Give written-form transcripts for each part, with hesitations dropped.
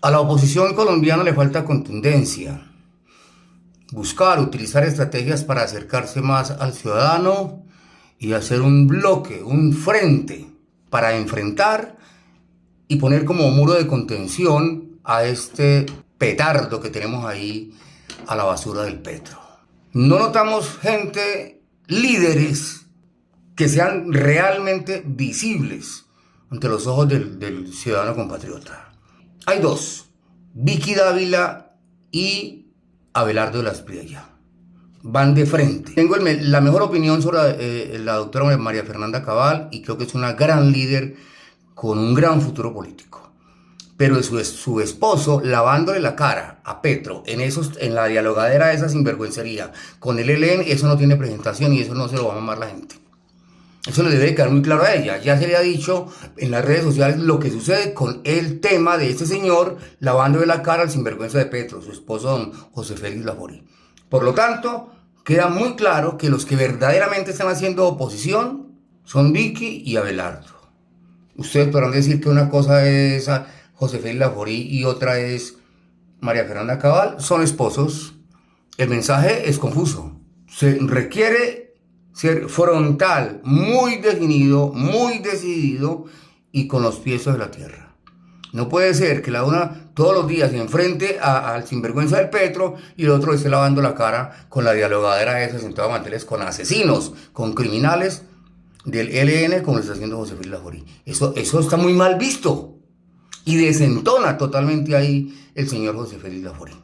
A la oposición colombiana le falta contundencia, buscar, utilizar estrategias para acercarse más al ciudadano y hacer un bloque, un frente para enfrentar y poner como muro de contención a este petardo que tenemos ahí a la basura del Petro. No notamos gente, líderes, que sean realmente visibles ante los ojos del ciudadano compatriota. Hay dos, Vicky Dávila y Abelardo de la Espriella. Van de frente. Tengo la mejor opinión sobre la doctora María Fernanda Cabal y creo que es una gran líder con un gran futuro político. Pero su esposo lavándole la cara a Petro en la dialogadera de esa sinvergüencería con el ELN, eso no tiene presentación y eso no se lo va a mamar la gente. Eso le debe quedar muy claro a ella. Ya se le ha dicho en las redes sociales lo que sucede con el tema de este señor lavándole la cara al sinvergüenza de Petro, su esposo don José Félix Laforí. Por lo tanto, queda muy claro que los que verdaderamente están haciendo oposición son Vicky y Abelardo. Ustedes podrán decir que una cosa es a José Félix Laforí y otra es María Fernanda Cabal. Son esposos. El mensaje es confuso. Se requiere ser frontal, muy definido, muy decidido y con los pies sobre la tierra. No puede ser que la una todos los días se enfrente al sinvergüenza del Petro y el otro esté lavando la cara con la dialogadera esa sentada a manteles con asesinos, con criminales del ELN como lo está haciendo José Félix Laforí. Eso está muy mal visto y desentona totalmente ahí el señor José Félix Laforí.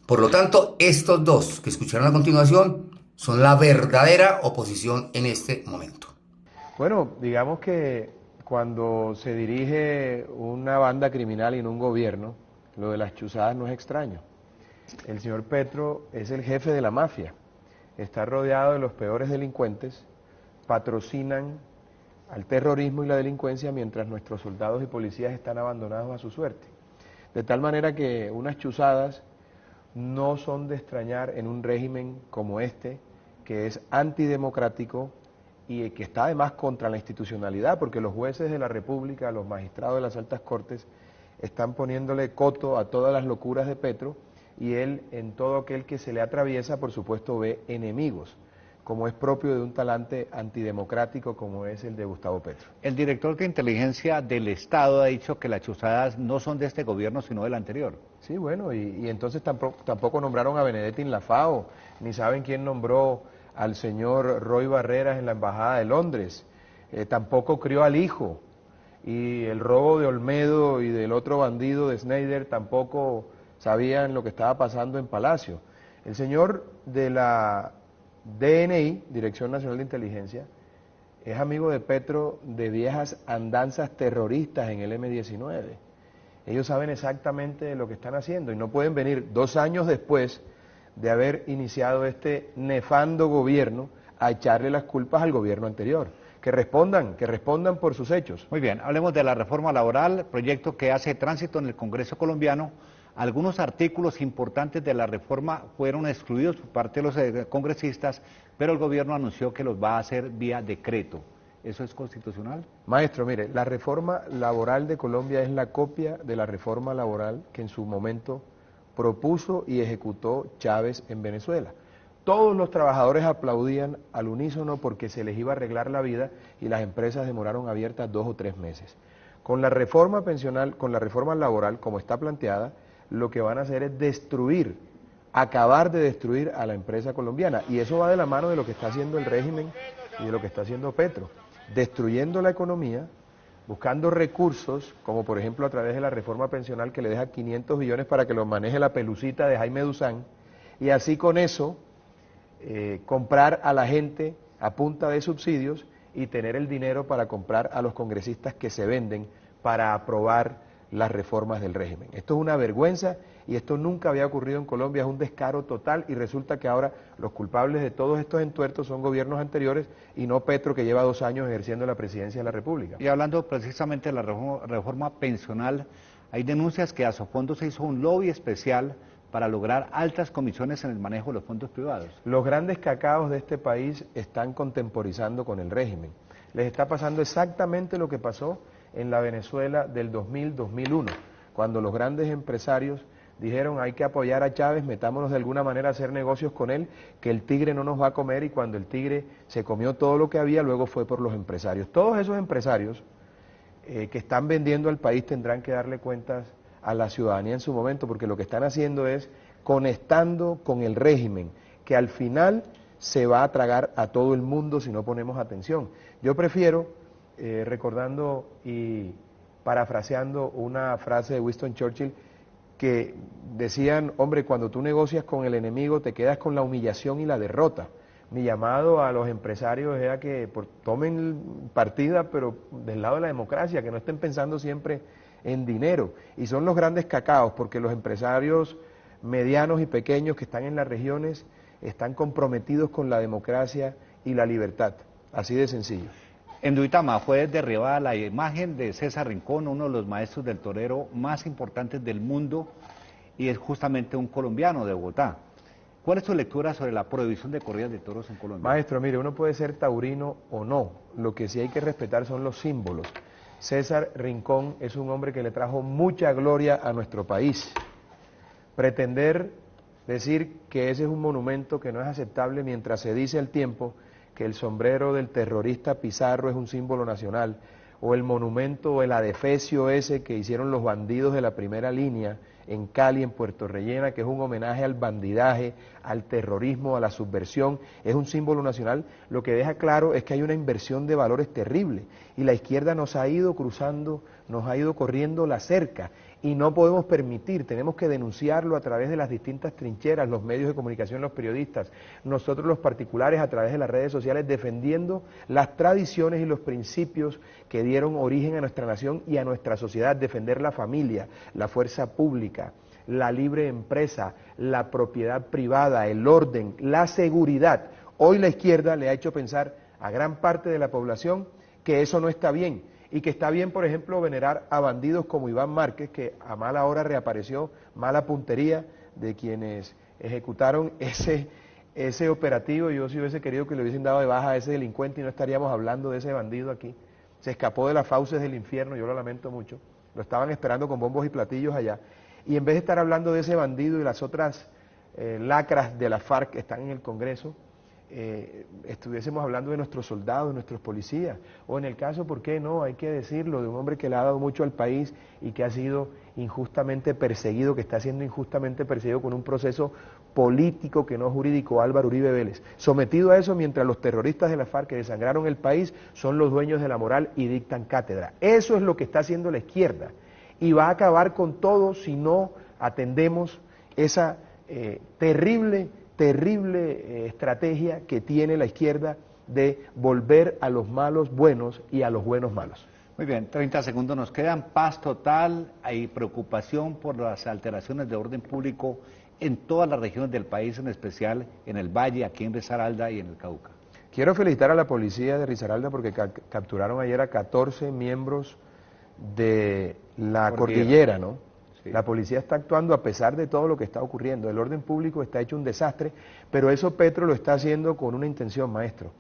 Por lo tanto, estos dos que escucharon a continuación son la verdadera oposición en este momento. Bueno, digamos que cuando se dirige una banda criminal y en un gobierno, lo de las chuzadas no es extraño. El señor Petro es el jefe de la mafia, está rodeado de los peores delincuentes, patrocinan al terrorismo y la delincuencia mientras nuestros soldados y policías están abandonados a su suerte. De tal manera que unas chuzadas no son de extrañar en un régimen como este, que es antidemocrático y que está además contra la institucionalidad, porque los jueces de la República, los magistrados de las altas cortes, están poniéndole coto a todas las locuras de Petro, y él, en todo aquel que se le atraviesa, por supuesto, ve enemigos, como es propio de un talante antidemocrático como es el de Gustavo Petro. El director de inteligencia del Estado ha dicho que las chuzadas no son de este gobierno, sino del anterior. Sí, bueno, y entonces tampoco nombraron a Benedetti en la FAO, ni saben quién nombró al señor Roy Barreras en la Embajada de Londres, tampoco crió al hijo, y el robo de Olmedo y del otro bandido de Snyder tampoco sabían lo que estaba pasando en Palacio. El señor de la DNI, Dirección Nacional de Inteligencia, es amigo de Petro de viejas andanzas terroristas en el M-19. Ellos saben exactamente lo que están haciendo y no pueden venir 2 años después de haber iniciado este nefando gobierno a echarle las culpas al gobierno anterior. Que respondan por sus hechos. Muy bien, hablemos de la reforma laboral, proyecto que hace tránsito en el Congreso colombiano. Algunos artículos importantes de la reforma fueron excluidos por parte de los congresistas, pero el gobierno anunció que los va a hacer vía decreto. ¿Eso es constitucional? Maestro, mire, la reforma laboral de Colombia es la copia de la reforma laboral que en su momento propuso y ejecutó Chávez en Venezuela. Todos los trabajadores aplaudían al unísono porque se les iba a arreglar la vida y las empresas demoraron abiertas 2 o 3 meses. Con la reforma pensional, con la reforma laboral, como está planteada, lo que van a hacer es destruir, acabar de destruir a la empresa colombiana. Y eso va de la mano de lo que está haciendo el régimen y de lo que está haciendo Petro, destruyendo la economía, buscando recursos, como por ejemplo a través de la reforma pensional que le deja 500 billones para que lo maneje la pelucita de Jaime Duzán, y así con eso comprar a la gente a punta de subsidios y tener el dinero para comprar a los congresistas que se venden para aprobar las reformas del régimen. Esto es una vergüenza y esto nunca había ocurrido en Colombia, es un descaro total y resulta que ahora los culpables de todos estos entuertos son gobiernos anteriores y no Petro, que lleva 2 años ejerciendo la presidencia de la República. Y hablando precisamente de la reforma pensional, hay denuncias que a Sofondo se hizo un lobby especial para lograr altas comisiones en el manejo de los fondos privados. Los grandes cacaos de este país están contemporizando con el régimen. Les está pasando exactamente lo que pasó en la Venezuela del 2000-2001, cuando los grandes empresarios dijeron hay que apoyar a Chávez, metámonos de alguna manera a hacer negocios con él, que el tigre no nos va a comer, y cuando el tigre se comió todo lo que había, luego fue por los empresarios. Todos esos empresarios que están vendiendo al país tendrán que darle cuentas a la ciudadanía en su momento, porque lo que están haciendo es conectando con el régimen, que al final se va a tragar a todo el mundo si no ponemos atención. Yo prefiero, recordando y parafraseando una frase de Winston Churchill, que decían, hombre, cuando tú negocias con el enemigo te quedas con la humillación y la derrota. Mi llamado a los empresarios era que tomen partida, pero del lado de la democracia, que no estén pensando siempre en dinero. Y son los grandes cacaos, porque los empresarios medianos y pequeños que están en las regiones están comprometidos con la democracia y la libertad. Así de sencillo. En Duitama fue derribada la imagen de César Rincón, uno de los maestros del torero más importantes del mundo, y es justamente un colombiano de Bogotá. ¿Cuál es tu lectura sobre la prohibición de corridas de toros en Colombia? Maestro, mire, uno puede ser taurino o no, lo que sí hay que respetar son los símbolos. César Rincón es un hombre que le trajo mucha gloria a nuestro país. Pretender decir que ese es un monumento que no es aceptable mientras se dice al tiempo que el sombrero del terrorista Pizarro es un símbolo nacional, o el monumento o el adefesio ese que hicieron los bandidos de la primera línea en Cali, en Puerto Rellena, que es un homenaje al bandidaje, al terrorismo, a la subversión, es un símbolo nacional. Lo que deja claro es que hay una inversión de valores terrible, y la izquierda nos ha ido cruzando, nos ha ido corriendo la cerca, y no podemos permitir, tenemos que denunciarlo a través de las distintas trincheras, los medios de comunicación, los periodistas, nosotros los particulares a través de las redes sociales, defendiendo las tradiciones y los principios que dieron origen a nuestra nación y a nuestra sociedad, defender la familia, la fuerza pública, la libre empresa, la propiedad privada, el orden, la seguridad. Hoy la izquierda le ha hecho pensar a gran parte de la población que eso no está bien, y que está bien, por ejemplo, venerar a bandidos como Iván Márquez, que a mala hora reapareció, mala puntería de quienes ejecutaron ese operativo. Yo sí hubiese querido que le hubiesen dado de baja a ese delincuente y no estaríamos hablando de ese bandido aquí. Se escapó de las fauces del infierno, yo lo lamento mucho. Lo estaban esperando con bombos y platillos allá. Y en vez de estar hablando de ese bandido y las otras lacras de la FARC que están en el Congreso, estuviésemos hablando de nuestros soldados, de nuestros policías, o en el caso, ¿por qué no?, hay que decirlo, de un hombre que le ha dado mucho al país y que ha sido injustamente perseguido, que está siendo injustamente perseguido con un proceso político que no jurídico, Álvaro Uribe Vélez. Sometido a eso mientras los terroristas de la FARC que desangraron el país son los dueños de la moral y dictan cátedra. Eso es lo que está haciendo la izquierda, y va a acabar con todo si no atendemos esa terrible estrategia que tiene la izquierda de volver a los malos buenos y a los buenos malos. Muy bien, 30 segundos nos quedan. Paz total, hay preocupación por las alteraciones de orden público en todas las regiones del país, en especial en el Valle, aquí en Risaralda y en el Cauca. Quiero felicitar a la policía de Risaralda porque capturaron ayer a 14 miembros de la cordillera, ¿no? Sí. La policía está actuando a pesar de todo lo que está ocurriendo. El orden público está hecho un desastre, pero eso Petro lo está haciendo con una intención, maestro,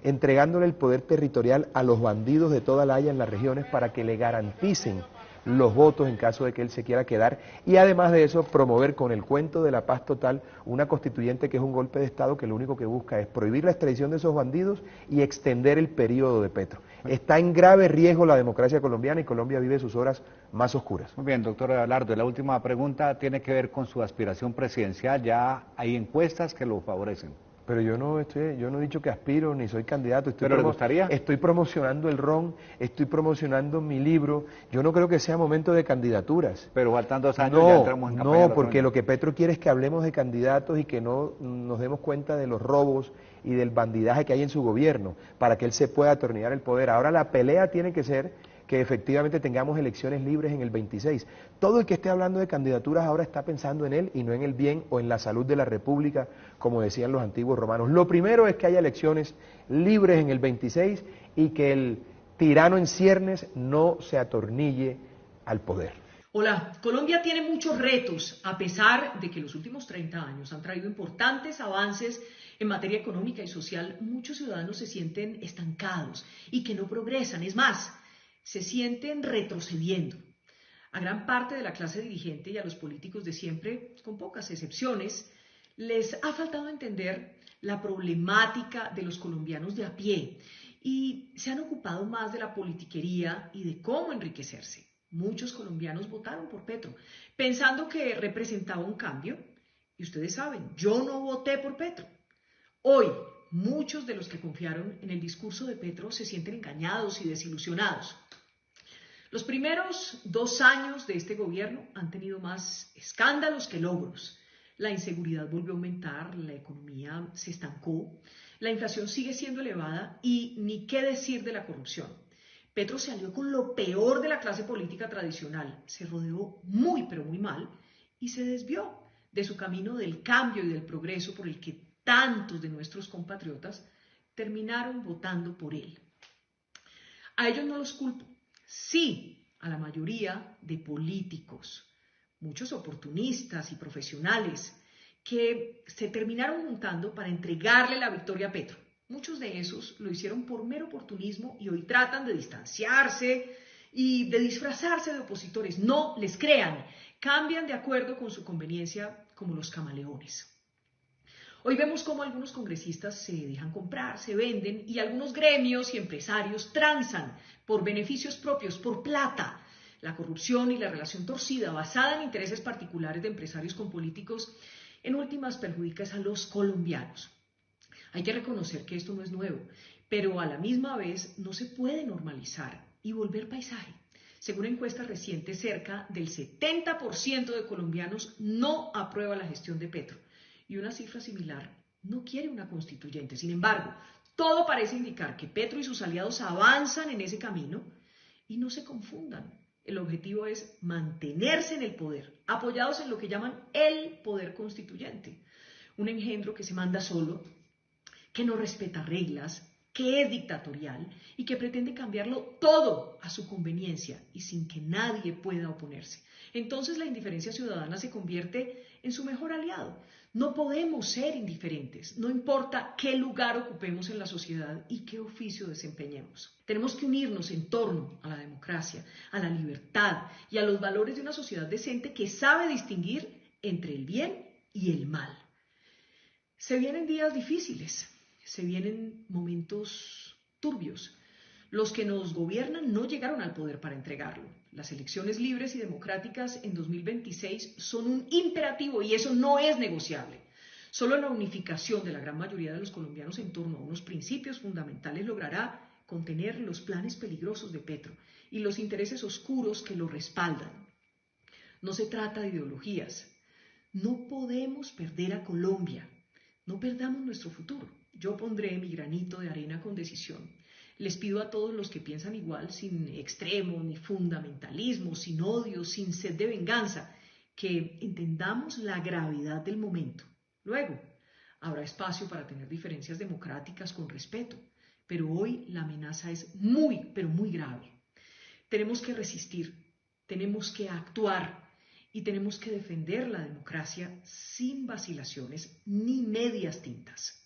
entregándole el poder territorial a los bandidos de toda la Haya en las regiones para que le garanticen los votos en caso de que él se quiera quedar, y además de eso promover con el cuento de la paz total una constituyente que es un golpe de Estado que lo único que busca es prohibir la extradición de esos bandidos y extender el periodo de Petro. Está en grave riesgo la democracia colombiana y Colombia vive sus horas más oscuras. Muy bien, doctor Abelardo, la última pregunta tiene que ver con su aspiración presidencial. Ya hay encuestas que lo favorecen. Pero yo no he dicho que aspiro ni soy candidato. ¿Pero le gustaría? Estoy promocionando el ron, estoy promocionando mi libro. Yo no creo que sea momento de candidaturas. Pero faltan 2 años, ya entramos en campaña. No, porque lo que Petro quiere es que hablemos de candidatos y que no nos demos cuenta de los robos y del bandidaje que hay en su gobierno, para que él se pueda atornillar el poder. Ahora la pelea tiene que ser que efectivamente tengamos elecciones libres en el 26. Todo el que esté hablando de candidaturas ahora está pensando en él y no en el bien o en la salud de la República, como decían los antiguos romanos. Lo primero es que haya elecciones libres en el 26 y que el tirano en ciernes no se atornille al poder. Hola, Colombia tiene muchos retos, a pesar de que los últimos 30 años han traído importantes avances en materia económica y social. Muchos ciudadanos se sienten estancados y que no progresan, es más, se sienten retrocediendo. A gran parte de la clase dirigente y a los políticos de siempre, con pocas excepciones, les ha faltado entender la problemática de los colombianos de a pie y se han ocupado más de la politiquería y de cómo enriquecerse. Muchos colombianos votaron por Petro, pensando que representaba un cambio. Y ustedes saben, yo no voté por Petro. Hoy, muchos de los que confiaron en el discurso de Petro se sienten engañados y desilusionados. Los primeros 2 años de este gobierno han tenido más escándalos que logros. La inseguridad volvió a aumentar, la economía se estancó, la inflación sigue siendo elevada y ni qué decir de la corrupción. Petro se alió con lo peor de la clase política tradicional, se rodeó muy pero muy mal y se desvió de su camino del cambio y del progreso por el que tantos de nuestros compatriotas terminaron votando por él. A ellos no los culpo. Sí, a la mayoría de políticos, muchos oportunistas y profesionales que se terminaron juntando para entregarle la victoria a Petro. Muchos de esos lo hicieron por mero oportunismo y hoy tratan de distanciarse y de disfrazarse de opositores. No les crean, cambian de acuerdo con su conveniencia como los camaleones. Hoy vemos cómo algunos congresistas se dejan comprar, se venden y algunos gremios y empresarios transan por beneficios propios, por plata. La corrupción y la relación torcida basada en intereses particulares de empresarios con políticos en últimas perjudica a los colombianos. Hay que reconocer que esto no es nuevo, pero a la misma vez no se puede normalizar y volver paisaje. Según encuestas recientes, cerca del 70% de colombianos no aprueba la gestión de Petro. Y una cifra similar no quiere una constituyente. Sin embargo, todo parece indicar que Petro y sus aliados avanzan en ese camino y no se confundan. El objetivo es mantenerse en el poder, apoyados en lo que llaman el poder constituyente. Un engendro que se manda solo, que no respeta reglas, que es dictatorial y que pretende cambiarlo todo a su conveniencia y sin que nadie pueda oponerse. Entonces la indiferencia ciudadana se convierte en su mejor aliado. No podemos ser indiferentes, no importa qué lugar ocupemos en la sociedad y qué oficio desempeñemos. Tenemos que unirnos en torno a la democracia, a la libertad y a los valores de una sociedad decente que sabe distinguir entre el bien y el mal. Se vienen días difíciles, se vienen momentos turbios. Los que nos gobiernan no llegaron al poder para entregarlo. Las elecciones libres y democráticas en 2026 son un imperativo y eso no es negociable. Solo la unificación de la gran mayoría de los colombianos en torno a unos principios fundamentales logrará contener los planes peligrosos de Petro y los intereses oscuros que lo respaldan. No se trata de ideologías. No podemos perder a Colombia. No perdamos nuestro futuro. Yo pondré mi granito de arena con decisión. Les pido a todos los que piensan igual, sin extremos ni fundamentalismo, sin odio, sin sed de venganza, que entendamos la gravedad del momento. Luego, habrá espacio para tener diferencias democráticas con respeto, pero hoy la amenaza es muy, pero muy grave. Tenemos que resistir, tenemos que actuar y tenemos que defender la democracia sin vacilaciones ni medias tintas.